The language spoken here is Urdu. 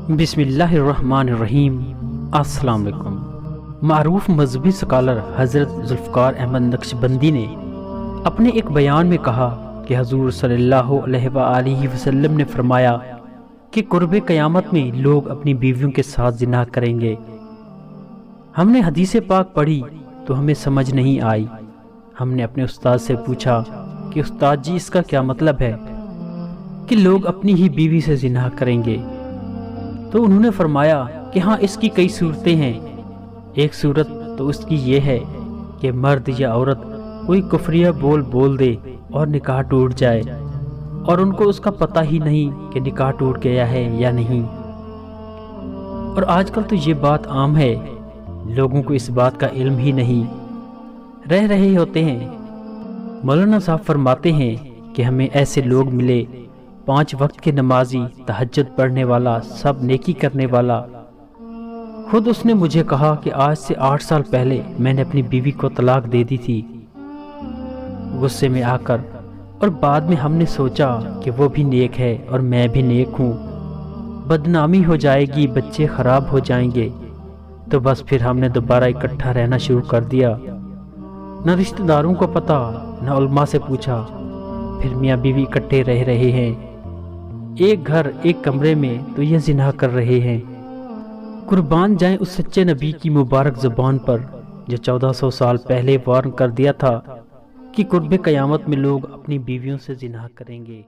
بسم اللہ الرحمن الرحیم۔ السلام علیکم۔ معروف مذہبی سکالر حضرت ذوالفقار احمد نقشبندی نے اپنے ایک بیان میں کہا کہ حضور صلی اللہ علیہ وآلہ وسلم نے فرمایا کہ قرب قیامت میں لوگ اپنی بیویوں کے ساتھ زنا کریں گے۔ ہم نے حدیث پاک پڑھی تو ہمیں سمجھ نہیں آئی۔ ہم نے اپنے استاد سے پوچھا کہ استاد جی اس کا کیا مطلب ہے کہ لوگ اپنی ہی بیوی سے زنا کریں گے؟ تو انہوں نے فرمایا کہ ہاں، اس کی کئی صورتیں ہیں۔ ایک صورت تو اس کی یہ ہے کہ مرد یا عورت کوئی کفریہ بول دے اور نکاح ٹوٹ جائے اور ان کو اس کا پتہ ہی نہیں کہ نکاح ٹوٹ گیا ہے یا نہیں۔ اور آج کل تو یہ بات عام ہے، لوگوں کو اس بات کا علم ہی نہیں، رہ رہے ہوتے ہیں۔ مولانا صاحب فرماتے ہیں کہ ہمیں ایسے لوگ ملے، 5 وقت کے نمازی، تہجد پڑھنے والا، سب نیکی کرنے والا۔ خود اس نے مجھے کہا کہ آج سے 8 سال پہلے میں نے اپنی بیوی کو طلاق دے دی تھی غصے میں آ کر، اور بعد میں ہم نے سوچا کہ وہ بھی نیک ہے اور میں بھی نیک ہوں، بدنامی ہو جائے گی، بچے خراب ہو جائیں گے، تو بس پھر ہم نے دوبارہ اکٹھا رہنا شروع کر دیا۔ نہ رشتہ داروں کو پتہ، نہ علماء سے پوچھا، پھر میاں بیوی اکٹھے رہ رہے ہیں، ایک گھر ایک کمرے میں، تو یہ زنا کر رہے ہیں۔ قربان جائیں اس سچے نبی کی مبارک زبان پر جو 1400 سال پہلے وارن کر دیا تھا کہ قرب قیامت میں لوگ اپنی بیویوں سے زنا کریں گے۔